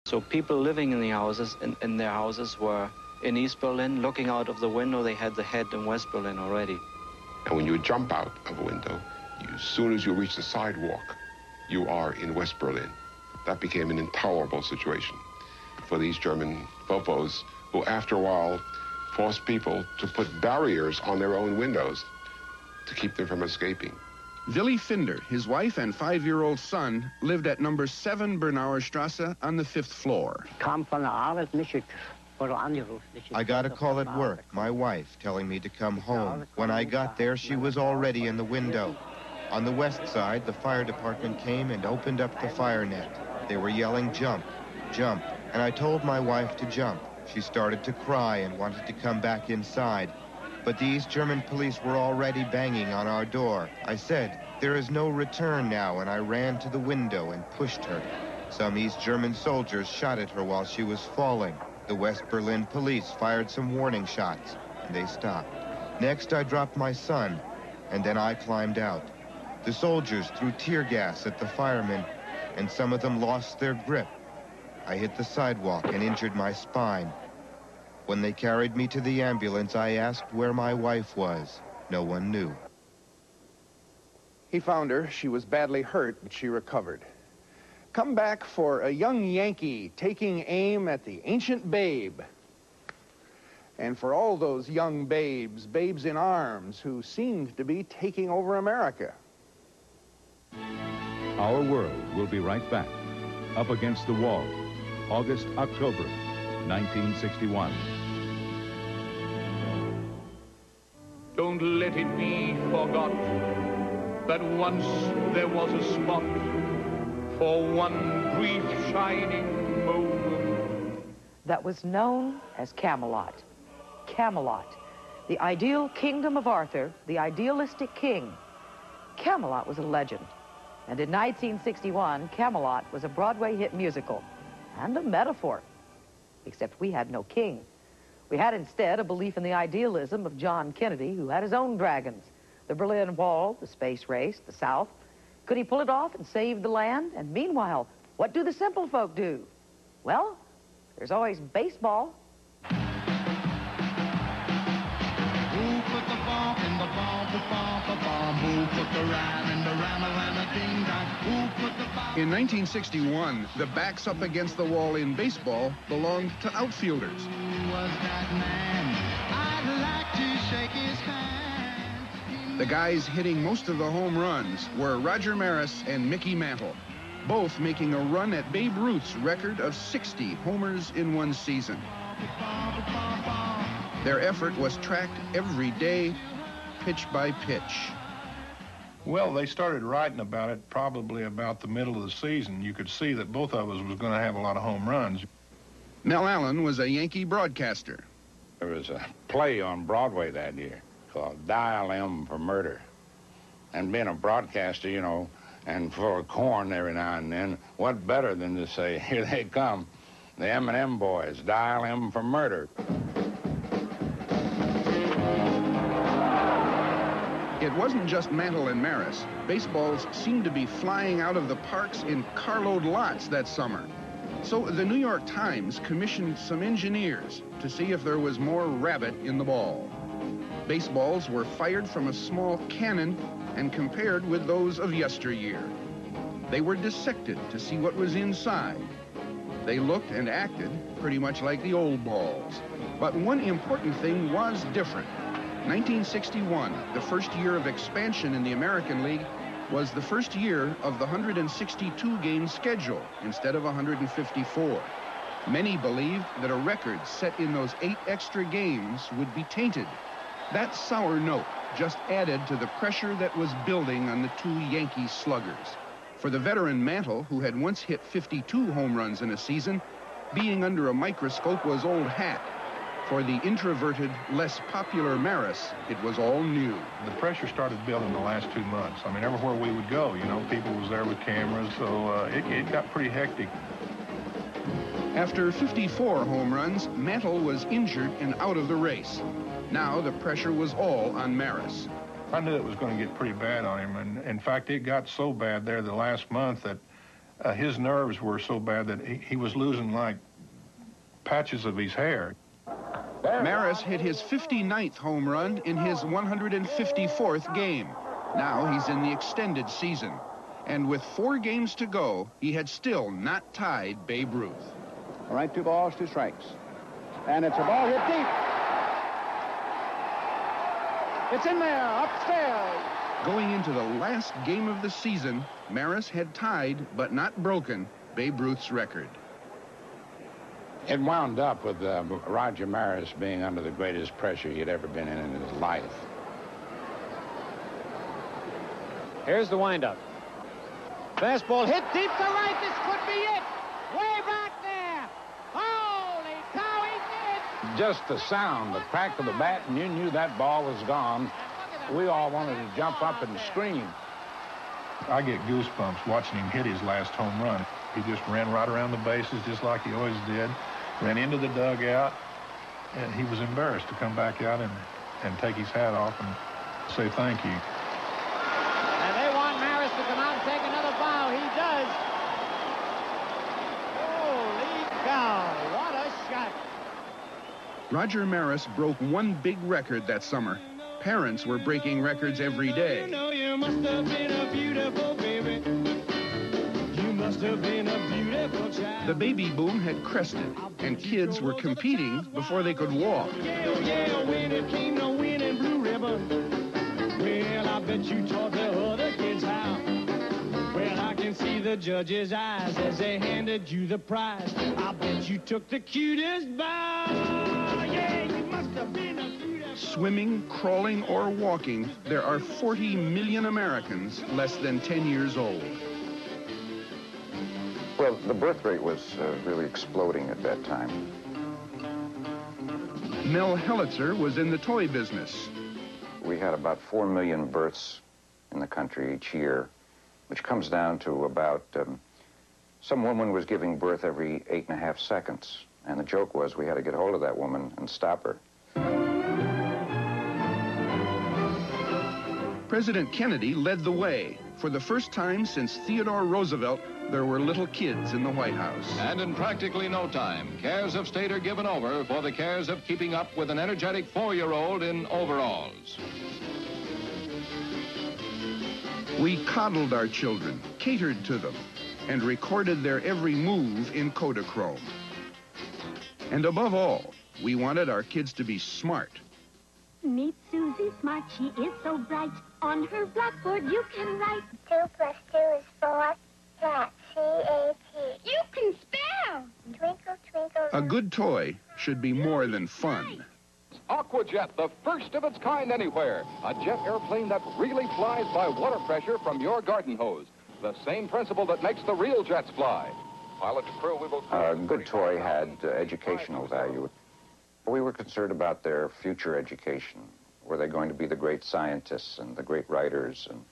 So people living in the houses, in their houses, were in East Berlin. Looking out of the window, they had the head in West Berlin already. And when you jump out of a window, as soon as you reach the sidewalk, you are in West Berlin. That became an intolerable situation for these German fofos, who after a while forced people to put barriers on their own windows to keep them from escaping. Willy Finder, his wife and 5-year-old son lived at number 7 Bernauer Strasse on the 5th floor. I got a call at work, my wife telling me to come home. When I got there, she was already in the window. On the west side, the fire department came and opened up the fire net. They were yelling, "Jump, jump," and I told my wife to jump. She started to cry and wanted to come back inside. But these German police were already banging on our door. I said, "There is no return now," and I ran to the window and pushed her. Some East German soldiers shot at her while she was falling. The West Berlin police fired some warning shots, and they stopped. Next, I dropped my son, and then I climbed out. The soldiers threw tear gas at the firemen, and some of them lost their grip. I hit the sidewalk and injured my spine. When they carried me to the ambulance, I asked where my wife was. No one knew. He found her. She was badly hurt, but she recovered. Come back for a young Yankee taking aim at the ancient babe. And for all those young babes, babes in arms, who seemed to be taking over America. Our World will be right back. Up Against the Wall, August, October, 1961. Don't let it be forgot that once there was a spot for one brief shining moment that was known as Camelot. Camelot, the ideal kingdom of Arthur, the idealistic king. Camelot was a legend. And in 1961, Camelot was a Broadway hit musical and a metaphor. Except we had no king. We had instead a belief in the idealism of John Kennedy, who had his own dragons. The Berlin Wall, the space race, the South. Could he pull it off and save the land? And meanwhile, what do the simple folk do? Well, there's always baseball. In 1961, the backs up against the wall in baseball belonged to outfielders. The guys hitting most of the home runs were Roger Maris and Mickey Mantle, both making a run at Babe Ruth's record of 60 homers in one season. Their effort was tracked every day, pitch by pitch. Well, they started writing about it probably about the middle of the season. You could see that both of us was going to have a lot of home runs. Mel Allen was a Yankee broadcaster. There was a play on Broadway that year called Dial M for Murder. And being a broadcaster, you know, and full of corn every now and then, what better than to say, here they come, the M&M boys, Dial M for Murder. It wasn't just Mantle and Maris. Baseballs seemed to be flying out of the parks in carload lots that summer. So the New York Times commissioned some engineers to see if there was more rabbit in the ball. Baseballs were fired from a small cannon and compared with those of yesteryear. They were dissected to see what was inside. They looked and acted pretty much like the old balls. But one important thing was different. 1961, the first year of expansion in the American League, was the first year of the 162-game schedule instead of 154. Many believed that a record set in those 8 extra games would be tainted. That sour note just added to the pressure that was building on the 2 Yankee sluggers. For the veteran Mantle, who had once hit 52 home runs in a season, being under a microscope was old hat. For the introverted, less popular Maris, it was all new. The pressure started building the last 2 months. I mean, everywhere we would go, you know, people was there with cameras, so it got pretty hectic. After 54 home runs, Mantle was injured and out of the race. Now the pressure was all on Maris. I knew it was going to get pretty bad on him, and in fact, it got so bad there the last month that His nerves were so bad that he was losing, like, patches of his hair. Maris hit his 59th home run in his 154th game. Now he's in the extended season. And with 4 games to go, he had still not tied Babe Ruth. All right, 2 balls, 2 strikes. And it's a ball hit deep. It's in there, upstairs. Going into the last game of the season, Maris had tied, but not broken, Babe Ruth's record. It wound up with Roger Maris being under the greatest pressure he had ever been in his life. Here's the windup. Fastball hit deep to right. This could be it. Way back there. Holy cow, he did. Just the sound, the crack of the bat, and you knew that ball was gone. We all wanted to jump up and scream. I get goosebumps watching him hit his last home run. He just ran right around the bases just like he always did, ran into the dugout, and he was embarrassed to come back out and take his hat off and say thank you. And they want Maris to come out and take another bow. He does. Holy cow, what a shot. Roger Maris broke one big record that summer. Parents were breaking records every day. You know you must have been a beautiful baby. You must have been a beautiful child. The baby boom had crested, and kids were competing before they could walk. Yeah, yeah, when it came to winning blue ribbon. Well, I bet you taught the other kids how. Well, I can see the judge's eyes as they handed you the prize. I bet you took the cutest bow. Yeah, you must have been a beautiful... Swimming, crawling, or walking, there are 40 million Americans less than 10 years old. Well, the birth rate was really exploding at that time. Mel Helitzer was in the toy business. We had about 4 million births in the country each year, which comes down to about, some woman was giving birth every 8.5 seconds. And the joke was we had to get hold of that woman and stop her. President Kennedy led the way. For the first time since Theodore Roosevelt, there were little kids in the White House. And in practically no time, cares of state are given over for the cares of keeping up with an energetic 4-year-old in overalls. We coddled our children, catered to them, and recorded their every move in Kodachrome. And above all, we wanted our kids to be smart. Meet Susie Smart, she is so bright. On her blackboard you can write 2 + 2 is 4. Cat, C-A-T. You can spell! Twinkle, twinkle. A good toy should be more than fun. Aquajet, the first of its kind anywhere. A jet airplane that really flies by water pressure from your garden hose. The same principle that makes the real jets fly. Pilot to crew, we will... A good toy had educational value. We were concerned about their future education. Were they going to be the great scientists and the great writers and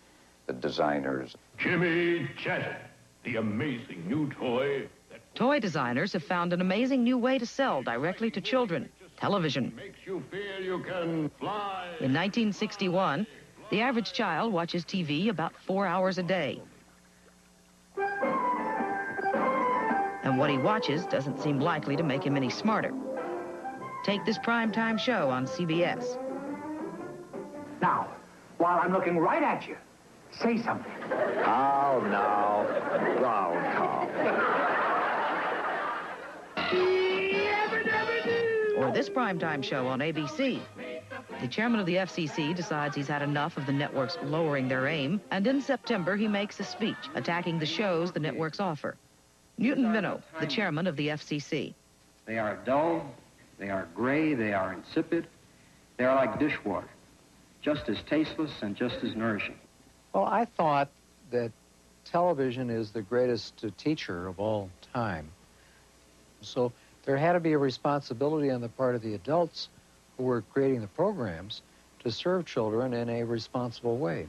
the designers? Jimmy Jet, the amazing new toy. Toy designers have found an amazing new way to sell directly to children: television. Makes you feel you can fly. In 1961, the average child watches TV about 4 hours a day. And what he watches doesn't seem likely to make him any smarter. Take this primetime show on CBS. Now, while I'm looking right at you, say something. Oh, no. Round cow. Or this primetime show on ABC. The chairman of the FCC decides he's had enough of the networks lowering their aim, and in September he makes a speech attacking the shows the networks offer. Newton Minow, the chairman of the FCC. They are dull, they are gray, they are insipid, they are like dishwater, just as tasteless and just as nourishing. Well, I thought that television is the greatest teacher of all time. So there had to be a responsibility on the part of the adults who were creating the programs to serve children in a responsible way.